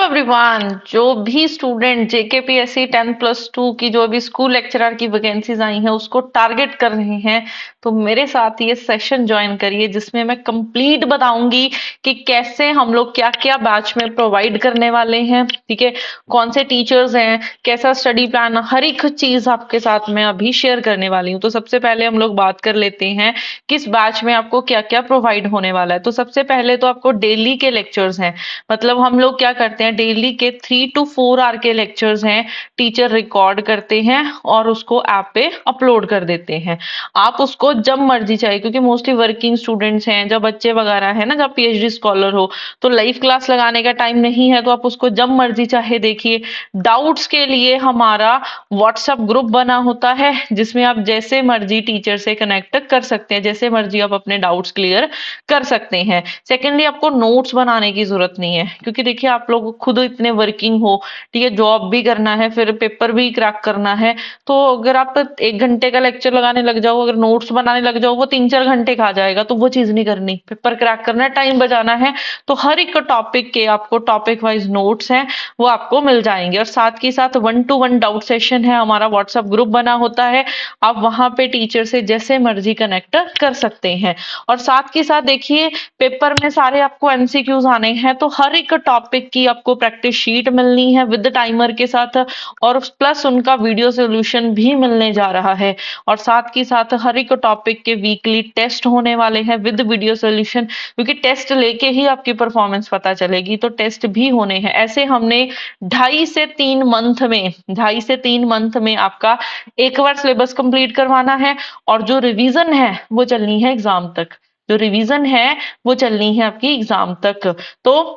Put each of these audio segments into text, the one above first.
Hello everyone. जो भी student JKPSC 10+2 की जो भी स्कूल लेक्चरर की वैकेंसीज आई हैं उसको टारगेट कर रहे हैं, तो मेरे साथ ये सेशन ज्वाइन करिए जिसमें मैं कंप्लीट बताऊंगी कि कैसे हम लोग क्या क्या बैच में प्रोवाइड करने वाले हैं। ठीक है, कौन से टीचर्स हैं, कैसा स्टडी प्लान, हर एक चीज आपके साथ मैं अभी शेयर करने वाली हूँ। तो सबसे पहले हम लोग बात कर लेते हैं किस बैच में आपको क्या क्या प्रोवाइड होने वाला है। तो सबसे पहले तो आपको डेली के लेक्चर्स हैं, मतलब हम लोग क्या करते हैं, डेली के 3 to 4 आवर के लेक्चर्स हैं, टीचर रिकॉर्ड करते हैं और उसको ऐप पे अपलोड कर देते हैं। आप उसको जब मर्जी चाहिए, क्योंकि मोस्टली वर्किंग स्टूडेंट्स हैं, जब बच्चे वगैरह है ना, जब पीएचडी स्कॉलर हो तो लाइव क्लास लगाने का टाइम नहीं है, तो आप उसको जब मर्जी चाहे देखिए। डाउट्स के लिए हमारा व्हाट्सएप ग्रुप बना होता है जिसमें आप जैसे मर्जी टीचर से कनेक्ट कर सकते हैं, जैसे मर्जी आप अपने डाउट्स क्लियर कर सकते हैं। सेकेंडली, आपको नोट्स बनाने की जरूरत नहीं है, क्योंकि देखिए आप लोग खुद इतने वर्किंग हो, ठीक है, जॉब भी करना है, फिर पेपर भी क्रैक करना है। तो अगर आप 1 घंटे का लेक्चर लगाने लग जाओ, अगर नोट्स बनाने लग जाओ, वो 3-4 घंटे खा जाएगा, तो वो चीज नहीं करनी। पेपर क्रैक करना है, टाइम बचाना है, तो हर एक टॉपिक के आपको टॉपिक वाइज नोट्स हैं वो आपको मिल जाएंगे। और साथ ही साथ 1-to-1 डाउट सेशन है, हमारा व्हाट्सएप ग्रुप बना होता है, आप वहां पे टीचर से जैसे मर्जी कनेक्ट कर सकते हैं। और साथ के साथ देखिए, पेपर में सारे आपको एमसीक्यूज आने हैं, तो हर एक टॉपिक की आपको प्रैक्टिस शीट मिलनी है विद टाइमर के साथ, और प्लस उनका वीडियो सोल्यूशन भी मिलने जा रहा है। और साथ के साथ हर एक टॉपिक के वीकली टेस्ट होने वाले हैं विद वीडियो सोल्यूशन, क्योंकि टेस्ट लेके ही आपकी परफॉर्मेंस पता चलेगी, तो टेस्ट भी होने हैं। ऐसे हमने 2.5 से 3 मंथ में आपका एक बार सिलेबस कंप्लीट करवाना है, और जो रिवीजन है वो चलनी है एग्जाम तक। जो रिवीजन है वो चलनी है आपकी एग्जाम तक। तो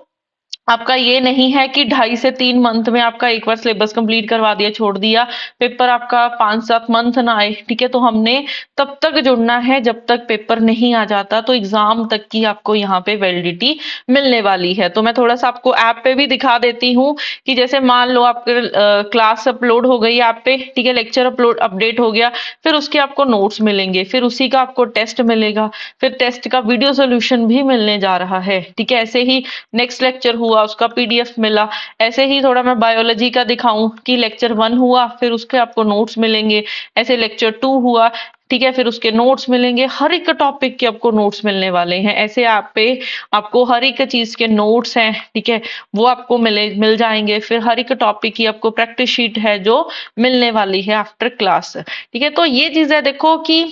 आपका ये नहीं है कि 2.5 से 3 मंथ में आपका एक बार सिलेबस कंप्लीट करवा दिया, छोड़ दिया, पेपर आपका 5-7 मंथ ना आए। ठीक है, तो हमने तब तक जुड़ना है जब तक पेपर नहीं आ जाता, तो एग्जाम तक की आपको यहाँ पे वैलिडिटी मिलने वाली है। तो मैं थोड़ा सा आपको ऐप पे भी दिखा देती हूँ कि जैसे मान लो आपके क्लास अपलोड हो गई ऐप पे, ठीक है, लेक्चर अपलोड अपडेट हो गया, फिर उसके आपको नोट्स मिलेंगे, फिर उसी का आपको टेस्ट मिलेगा, फिर टेस्ट का वीडियो सोल्यूशन भी मिलने जा रहा है। ठीक है, ऐसे ही नेक्स्ट लेक्चर हुआ उसका पीडीएफ मिला, ऐसे ही थोड़ा मैं बायोलॉजी का दिखाऊं कि लेक्चर 1 हुआ, फिर उसके आपको नोट्स मिलेंगे, ऐसे लेक्चर 2 हुआ, ठीक है, फिर उसके नोट्स मिलेंगे, हर एक टॉपिक के आपको नोट्स मिलने वाले हैं। ऐसे आप पे आपको हर एक चीज के नोट्स हैं, ठीक है, वो आपको मिल जाएंगे। फिर हर एक टॉपिक की आपको प्रैक्टिस शीट है जो मिलने वाली है आफ्टर क्लास। ठीक है, तो ये चीज है, देखो कि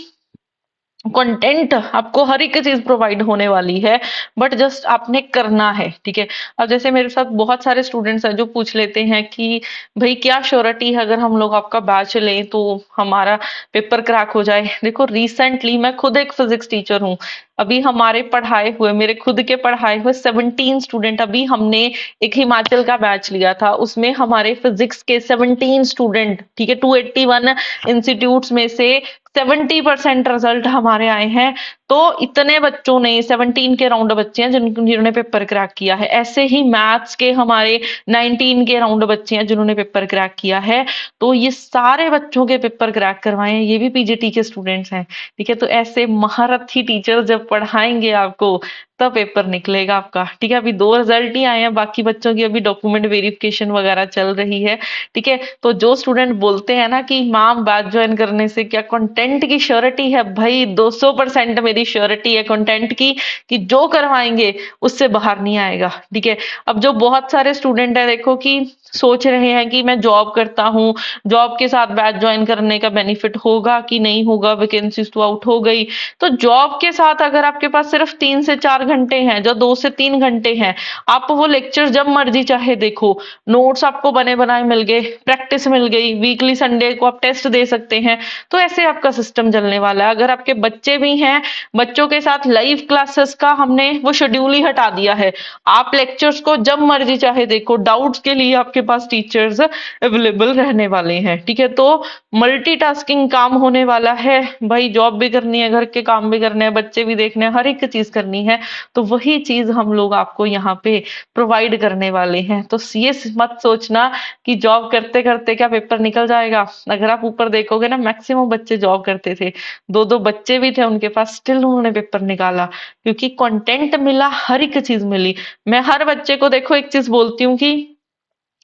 कंटेंट आपको हर एक चीज प्रोवाइड होने वाली है, बट जस्ट आपने करना है। ठीक है, अब जैसे मेरे साथ बहुत सारे स्टूडेंट्स हैं जो पूछ लेते हैं कि भाई क्या श्योरिटी है अगर हम लोग आपका बैच लें तो हमारा पेपर क्रैक हो जाए। देखो, रिसेंटली मैं खुद एक फिजिक्स टीचर हूँ, अभी हमारे पढ़ाए हुए, मेरे खुद के पढ़ाए हुए 17 स्टूडेंट, अभी हमने एक हिमाचल का बैच लिया था, उसमें हमारे फिजिक्स के 17 स्टूडेंट, ठीक है, 281 इंस्टीट्यूट्स में से 70% रिजल्ट हमारे आए हैं। तो इतने बच्चों ने, 17 के राउंड बच्चे हैं जिन्होंने पेपर क्रैक किया है। ऐसे ही मैथ्स के हमारे 19 के राउंड बच्चे हैं जिन्होंने पेपर क्रैक किया है। तो ये सारे बच्चों के पेपर क्रैक करवाए हैं, ये भी पीजीटी के स्टूडेंट्स हैं। ठीक है, तो ऐसे महारथी टीचर जब पढ़ाएंगे आपको तब पेपर निकलेगा आपका। ठीक है, अभी 2 रिजल्ट ही आए हैं, बाकी बच्चों की अभी डॉक्यूमेंट वेरिफिकेशन वगैरह चल रही है। ठीक है, तो जो स्टूडेंट बोलते हैं ना कि मैम बैच ज्वाइन करने से क्या कंटेंट की श्योरिटी है, भाई 200% मेरी श्योरिटी है कंटेंट की, कि जो करवाएंगे उससे बाहर नहीं आएगा। ठीक है, अब जो बहुत सारे स्टूडेंट है देखो कि सोच रहे हैं कि मैं जॉब करता हूँ, जॉब के साथ बैच ज्वाइन करने का बेनिफिट होगा कि नहीं होगा, वैकेंसीज तो आउट हो गई। तो जॉब के साथ अगर आपके पास सिर्फ 3 से 4 घंटे हैं, जो 2 से 3 घंटे हैं, आप वो लेक्चर जब मर्जी चाहे देखो, नोट्स आपको बने बनाए मिल गए, प्रैक्टिस मिल गई, वीकली संडे को आप टेस्ट दे सकते हैं। तो ऐसे आपका सिस्टम चलने वाला है। अगर आपके बच्चे भी हैं, बच्चों के साथ लाइव क्लासेस का हमने वो शेड्यूल ही हटा दिया है, आप लेक्चर्स को जब मर्जी चाहे देखो, डाउट्स के लिए आपके पास टीचर्स अवेलेबल रहने वाले हैं। ठीक है, तो मल्टीटास्किंग काम होने वाला है भाई, जॉब भी करनी है, घर के काम भी करने हैं, बच्चे भी देखने हैं, हर एक चीज करनी है, तो वही चीज हम लोग आपको यहाँ पे प्रोवाइड करने वाले हैं। तो ये मत सोचना कि जॉब करते करते क्या पेपर निकल जाएगा। अगर आप ऊपर देखोगे ना, मैक्सिमम बच्चे जॉब करते थे, 2-2 बच्चे भी थे उनके पास, स्टिल उन्होंने पेपर निकाला, क्योंकि कंटेंट मिला, हर एक चीज मिली। मैं हर बच्चे को देखो एक चीज बोलती हूँ कि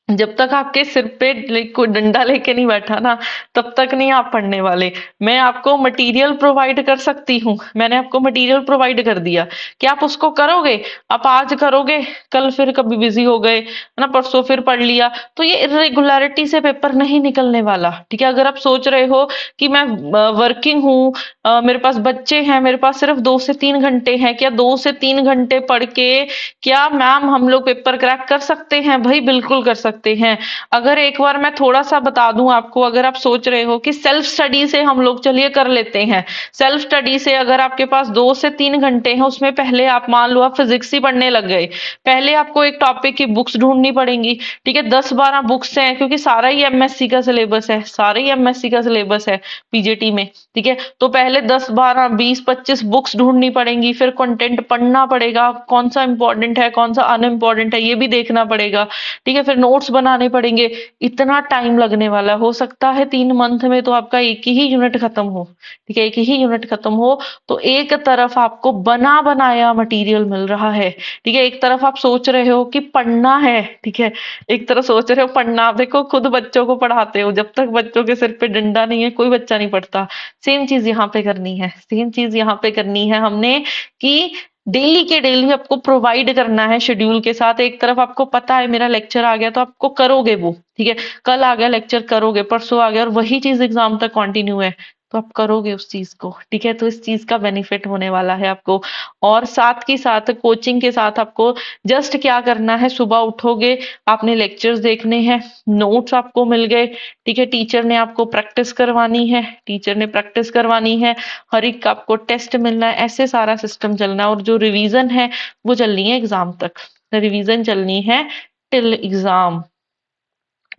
जब तक आपके सिर पे कोई डंडा लेके नहीं बैठा ना, तब तक नहीं आप पढ़ने वाले। मैं आपको मटेरियल प्रोवाइड कर सकती हूँ, मैंने आपको मटेरियल प्रोवाइड कर दिया कि आप उसको करोगे। आप आज करोगे, कल फिर कभी बिजी हो गए, है ना, परसों फिर पढ़ लिया, तो ये इरेगुलरिटी से पेपर नहीं निकलने वाला। ठीक है, अगर आप सोच रहे हो कि मैं वर्किंग हूँ, मेरे पास बच्चे हैं, मेरे पास सिर्फ 2 से 3 घंटे हैं, क्या 2 से 3 घंटे पढ़ के क्या मैम हम लोग पेपर क्रैक कर सकते हैं? भाई बिल्कुल कर सकते हैं। अगर एक बार मैं थोड़ा सा बता दूं आपको, अगर आप सोच रहे हो कि सेल्फ स्टडी से हम लोग चलिए कर लेते हैं, सेल्फ स्टडी से अगर आपके पास 2 से 3 घंटे हैं, उसमें पहले आप मान लो आप फिजिक्स ही पढ़ने लग गए, पहले आपको एक टॉपिक की बुक्स ढूंढनी पड़ेंगी। ठीक है, 10-12 बुक्स हैं, क्योंकि सारा ही एमएससी का सिलेबस है, सारा ही एमएससी का सिलेबस है पीजीटी में। ठीक है, तो पहले 10-12-20-25 बुक्स ढूंढनी पड़ेंगी, फिर कंटेंट पढ़ना पड़ेगा, कौन सा इंपॉर्टेंट है कौन सा अनइम्पॉर्टेंट है ये भी देखना पड़ेगा। ठीक है, फिर नोट्स बनाने पड़ेंगे, इतना टाइम लगने वाला हो सकता है 3 मंथ में तो आपका एक ही यूनिट खत्म हो। ठीक है, एक ही यूनिट खत्म हो, तो एक तरफ आपको बना बनाया मटेरियल मिल रहा है। ठीक है, एक तरफ आप सोच रहे हो कि पढ़ना है, ठीक है, एक तरफ सोच रहे हो पढ़ना, आप देखो खुद बच्चों को पढ़ाते हो, जब तक बच्चों के सिर पे डंडा नहीं है कोई बच्चा नहीं पढ़ता। सेम चीज यहाँ पे करनी है, सेम चीज यहाँ पे करनी है हमने, कि डेली के डेली आपको प्रोवाइड करना है शेड्यूल के साथ। एक तरफ आपको पता है मेरा लेक्चर आ गया तो आपको करोगे वो, ठीक है, कल आ गया लेक्चर करोगे, परसों आ गया और वही चीज एग्जाम तक कंटिन्यू है तो आप करोगे उस चीज को। ठीक है, तो इस चीज का बेनिफिट होने वाला है आपको। और साथ के साथ कोचिंग के साथ आपको जस्ट क्या करना है, सुबह उठोगे, आपने लेक्चर्स देखने हैं, नोट्स आपको मिल गए, ठीक है, टीचर ने आपको प्रैक्टिस करवानी है, टीचर ने प्रैक्टिस करवानी है, हर एक का आपको टेस्ट मिलना है, ऐसे सारा सिस्टम चलना है। और जो रिवीजन है वो चलनी है एग्जाम तक, रिवीजन चलनी है टिल एग्जाम।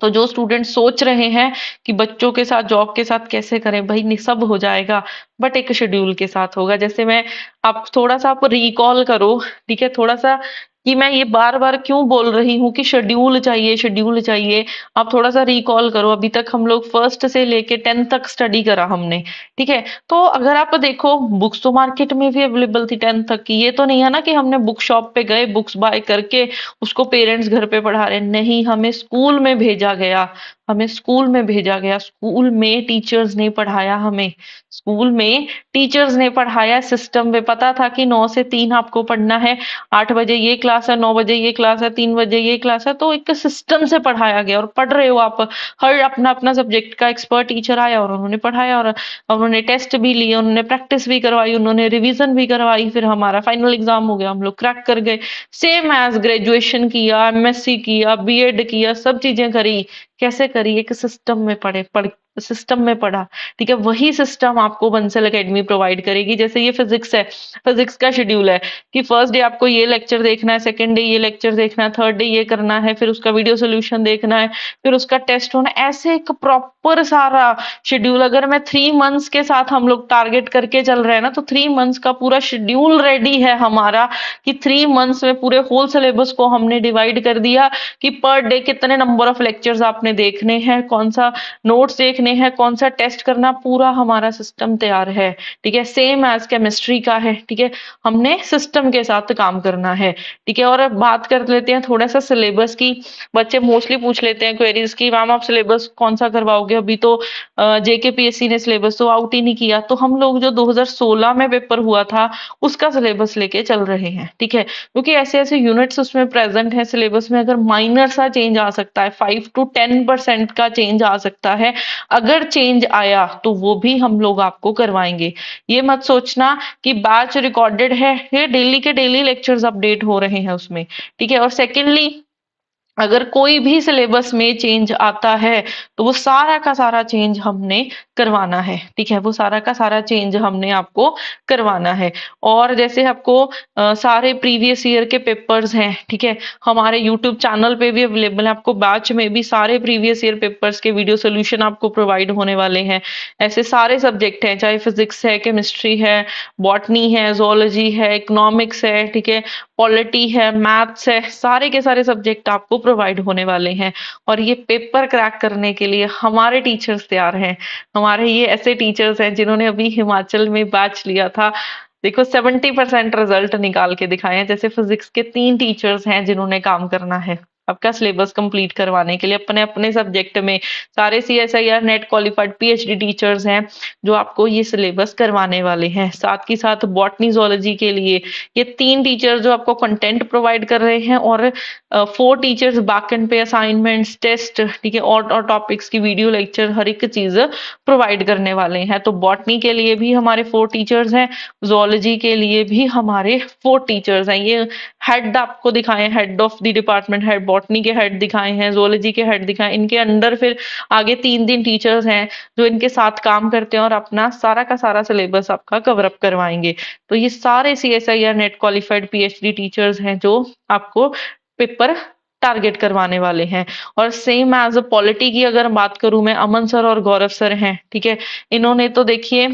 तो जो स्टूडेंट सोच रहे हैं कि बच्चों के साथ जॉब के साथ कैसे करें, भाई सब हो जाएगा, बट एक शेड्यूल के साथ होगा। जैसे मैं, आप थोड़ा सा आप रिकॉल करो, ठीक है, थोड़ा सा, कि मैं ये बार बार क्यों बोल रही हूँ कि शेड्यूल चाहिए, शेड्यूल चाहिए। आप थोड़ा सा रिकॉल करो, अभी तक हम लोग फर्स्ट से लेके 10th तक स्टडी करा हमने। ठीक है, तो अगर आप देखो बुक्स तो मार्केट में भी अवेलेबल थी 10th तक की, ये तो नहीं है ना कि हमने बुक शॉप पे गए बुक्स बाय करके उसको पेरेंट्स घर पे पढ़ा रहे, नहीं, हमें स्कूल में भेजा गया, हमें स्कूल में भेजा गया, स्कूल में टीचर्स ने पढ़ाया हमें, स्कूल में टीचर्स ने पढ़ाया, सिस्टम में पता था कि 9 से 3 आपको पढ़ना है, 8 बजे ये क्लास है, 9 बजे ये क्लास है, 3 बजे ये क्लास है, तो एक सिस्टम से पढ़ाया गया और पढ़ रहे हो आप। हर अपना अपना सब्जेक्ट का एक्सपर्ट टीचर आया और उन्होंने पढ़ाया, और उन्होंने टेस्ट भी लिए, उन्होंने प्रैक्टिस भी करवाई, उन्होंने रिवीजन भी करवाई, फिर हमारा फाइनल एग्जाम हो गया, हम लोग क्रैक कर गए। सेम एज ग्रेजुएशन किया, एमएससी किया, बीएड किया, सब चीजें करी, कैसे करी, एक सिस्टम में पढ़ सिस्टम में पढ़ा। ठीक है, वही सिस्टम आपको बंसल एकेडमी प्रोवाइड करेगी। जैसे ये फिजिक्स है, फिजिक्स का शेड्यूल है कि फर्स्ट डे आपको ये लेक्चर देखना है, सेकंड डे ये लेक्चर देखना है, थर्ड डे ये करना है, फिर उसका वीडियो सोल्यूशन देखना है, फिर उसका टेस्ट होना है, ऐसे एक प्रॉपर सारा शेड्यूल। अगर मैं 3 मंथ्स के साथ हम लोग टारगेट करके चल रहे हैं ना, तो 3 मंथ्स का पूरा शेड्यूल रेडी है हमारा, कि 3 मंथ्स में पूरे होल सिलेबस को हमने डिवाइड कर दिया कि पर डे कितने नंबर ऑफ लेक्चर्स आपने देखने हैं, कौन सा नोट्स देखने हैं, कौन सा टेस्ट करना, पूरा हमारा सिस्टम तैयार है। ठीक है, सेम एज केमिस्ट्री का है। ठीक है, हमने सिस्टम के साथ काम करना है। ठीक है, और अब बात कर लेते हैं थोड़ा सा सिलेबस की। बच्चे मोस्टली पूछ लेते हैं क्वेरीज की, मैम आप सिलेबस कौन सा करवाओगे, अभी तो जेकेपीएससी ने सिलेबस तो आउट ही नहीं किया। तो हम लोग जो 2016 में पेपर हुआ था उसका सिलेबस लेके चल रहे हैं। ठीक है, क्योंकि ऐसे ऐसे यूनिट्स उसमें प्रेजेंट है सिलेबस में, अगर माइनर सा चेंज आ सकता है, 5 to 10% का चेंज आ सकता है, अगर चेंज आया तो वो भी हम लोग आपको करवाएंगे। ये मत सोचना कि बैच रिकॉर्डेड है, ये डेली के डेली लेक्चर्स अपडेट हो रहे हैं उसमें। ठीक है, और सेकेंडली अगर कोई भी सिलेबस में चेंज आता है तो वो सारा का सारा चेंज हमने करवाना है। ठीक है, वो सारा का सारा चेंज हमने आपको करवाना है। और जैसे आपको सारे प्रीवियस ईयर के पेपर्स हैं, ठीक है, हमारे यूट्यूब चैनल पे भी अवेलेबल है, आपको बैच में भी सारे प्रीवियस ईयर पेपर्स के वीडियो सोल्यूशन आपको प्रोवाइड होने वाले हैं। ऐसे सारे सब्जेक्ट हैं, चाहे फिजिक्स है, केमिस्ट्री है, बॉटनी है, जोलॉजी है, इकोनॉमिक्स है, ठीक है, पॉलिटी है, मैथ्स है, सारे के सारे सब्जेक्ट आपको प्रोवाइड होने वाले हैं। और ये पेपर क्रैक करने के लिए हमारे टीचर्स तैयार हैं। हमारे ये ऐसे टीचर्स हैं जिन्होंने अभी हिमाचल में बैच लिया था, देखो 70% रिजल्ट निकाल के दिखाए हैं। जैसे फिजिक्स के 3 टीचर्स हैं जिन्होंने काम करना है, आपका सिलेबस कंप्लीट करवाने के लिए अपने अपने सब्जेक्ट में। सारे CSIR net qualified PhD teachers हैं जो आपको ये सिलेबस करवाने वाले हैं। साथ ही साथ बॉटनी जोलॉजी के लिए ये 3 टीचर जो आपको कंटेंट प्रोवाइड कर रहे हैं और 4 टीचर्स बैकएंड पे असाइनमेंट्स, टेस्ट, ठीक है, और टॉपिक्स की वीडियो लेक्चर हर एक चीज प्रोवाइड करने वाले हैं। तो बॉटनी के लिए भी हमारे 4 टीचर्स हैं, जोलॉजी के लिए भी हमारे 4 टीचर्स हैं। ये हेड आपको दिखाए, head of the department, head botany के हेड दिखाए हैं, जोलॉजी के हेड दिखाए, इनके अंडर फिर आगे 3 टीचर्स हैं जो इनके साथ काम करते हैं और अपना सारा का सारा सिलेबस आपका कवर अप करवाएंगे। तो ये सारे CSIR net qualified PhD teachers हैं जो आपको पेपर टारगेट करवाने वाले हैं। और सेम एज अ पॉलिटी की अगर बात करूं मैं, अमन सर और गौरव सर हैं, ठीक है, इन्होंने तो देखिए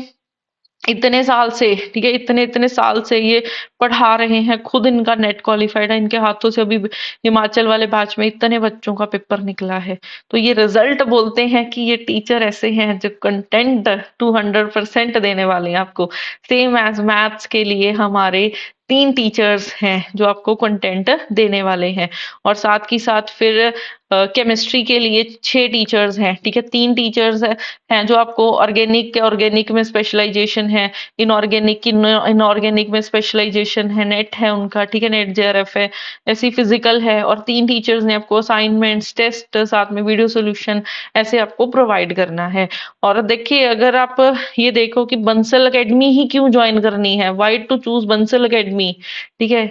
इतने साल से, ठीक है, इतने इतने साल से ये पढ़ा रहे हैं, खुद इनका नेट क्वालिफाइड है, इनके हाथों से अभी हिमाचल वाले बैच में इतने बच्चों का पेपर निकला है। तो ये रिजल्ट बोलते हैं कि ये टीचर ऐसे हैं जो कंटेंट 200% देने वाले हैं आपको। सेम एज मैथ्स के लिए हमारे 3 टीचर्स हैं जो आपको कंटेंट देने वाले हैं। और साथ ही साथ फिर केमिस्ट्री के लिए 6 टीचर्स हैं, ठीक है, 3 टीचर्स हैं जो आपको ऑर्गेनिक में स्पेशलाइजेशन है, इनऑर्गेनिक में स्पेशलाइजेशन है, नेट है उनका, ठीक है, नेट JRF है, ऐसी फिजिकल है, और 3 टीचर्स ने आपको असाइनमेंट्स, टेस्ट, साथ में वीडियो सोल्यूशन ऐसे आपको प्रोवाइड करना है। और देखिए अगर आप ये देखो कि बंसल अकेडमी ही क्यों ज्वाइन करनी है, why to choose Bansal Academy, ठीक है,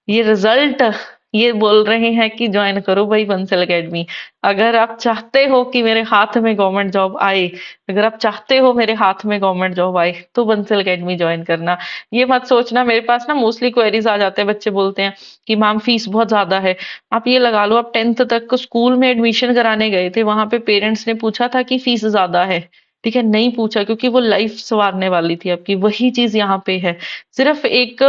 ये रिजल्ट ये बोल रहे हैं कि ज्वाइन करो भाई बंसल अकेडमी। अगर आप चाहते हो कि मेरे हाथ में गवर्नमेंट जॉब आए, अगर आप चाहते हो मेरे हाथ में गवर्नमेंट जॉब आए, तो बंसल अकेडमी ज्वाइन करना। ये मत सोचना, मेरे पास ना मोस्टली क्वेरीज आ जाते हैं, बच्चे बोलते हैं कि मैम फीस बहुत ज्यादा है। आप ये लगा लो, आप 10th तक स्कूल में एडमिशन कराने गए थे, वहां पे पेरेंट्स ने पूछा था कि फीस ज्यादा है, ठीक है, नहीं पूछा, क्योंकि वो लाइफ संवारने वाली थी आपकी। वही चीज यहाँ पे है, सिर्फ एक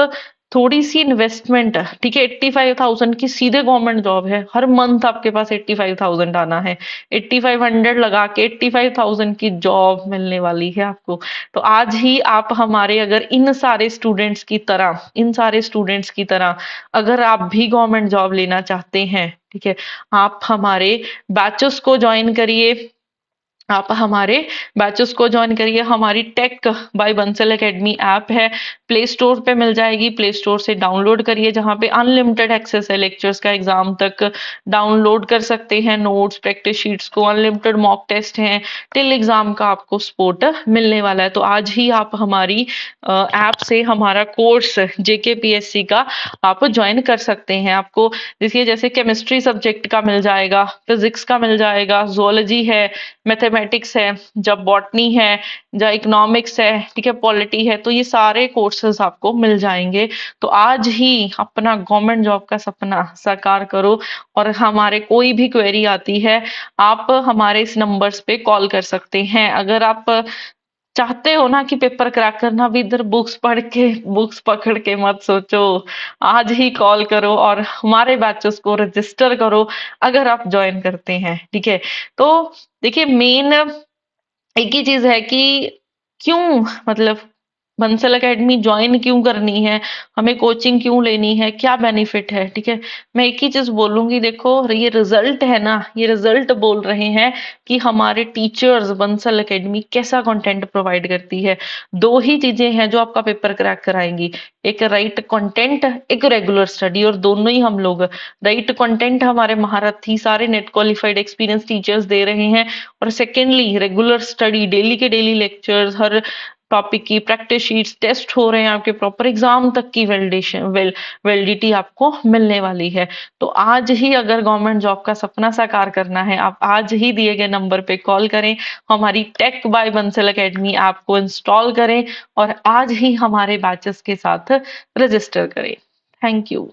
थोड़ी सी इन्वेस्टमेंट, ठीक है, 85,000 की सीधे गवर्नमेंट जॉब है, हर मंथ आपके पास 85,000 आना है, 8500 लगा के 85,000 की जॉब मिलने वाली है आपको। तो आज ही आप हमारे, अगर इन सारे स्टूडेंट्स की तरह, अगर आप भी गवर्नमेंट जॉब लेना चाहते हैं, ठीक है, आप हमारे बैचेस को ज्वाइन करिए, आप हमारे बैचेस को ज्वाइन करिए। हमारी tech by Bansal Academy app है, प्ले स्टोर पे मिल जाएगी, प्ले स्टोर से डाउनलोड करिए, जहां पे अनलिमिटेड एक्सेस है लेक्चर्स का, एग्जाम तक डाउनलोड कर सकते हैं, नोट्स, प्रैक्टिस शीट्स को, अनलिमिटेड मॉक टेस्ट हैं, टिल एग्जाम का आपको सपोर्ट मिलने वाला है। तो आज ही आप हमारी ऐप से हमारा कोर्स JKPSC का आप ज्वाइन कर सकते हैं। आपको देखिए जैसे केमिस्ट्री सब्जेक्ट का मिल जाएगा, फिजिक्स का मिल जाएगा, जोलॉजी है, मैथमेटिक्स है, जब बॉटनी है, जब इकोनॉमिक्स है, ठीक है, पॉलिटी है, तो ये सारे कोर्सेज आपको मिल जाएंगे। तो आज ही अपना गवर्नमेंट जॉब का सपना साकार करो। और हमारे कोई भी क्वेरी आती है, आप हमारे इस नंबर्स पे कॉल कर सकते हैं। अगर आप चाहते हो ना कि पेपर क्रैक करना, भी इधर बुक्स पकड़ के मत सोचो, आज ही कॉल करो और हमारे बैचेस को रजिस्टर करो अगर आप ज्वाइन करते हैं, ठीक है। तो देखिए मेन एक ही चीज है कि क्यों, मतलब बंसल एकेडमी ज्वाइन क्यों करनी है, हमें कोचिंग क्यों लेनी है, क्या बेनिफिट है, ठीक है। मैं एक ही चीज बोलूंगी, देखो ये रिजल्ट है ना, ये रिजल्ट बोल रहे हैं कि हमारे टीचर्स बंसल एकेडमी कैसा कंटेंट प्रोवाइड करती है। 2 ही चीजें हैं जो आपका पेपर क्रैक कराएंगी, एक राइट कंटेंट, एक रेगुलर स्टडी, और दोनों ही हम लोग, राइट कंटेंट हमारे महारथी सारे net qualified experience teachers they रहे हैं, और सेकेंडली रेगुलर स्टडी, डेली के डेली लेक्चर्स, हर टॉपिक की प्रैक्टिस शीट्स, टेस्ट हो रहे हैं आपके, प्रॉपर एग्जाम तक की वैलिडिटी आपको मिलने वाली है। तो आज ही अगर गवर्नमेंट जॉब का सपना साकार करना है, आप आज ही दिए गए नंबर पे कॉल करें, हमारी tech by Bansal Academy app को इंस्टॉल करें और आज ही हमारे बैचेस के साथ रजिस्टर करें। Thank you.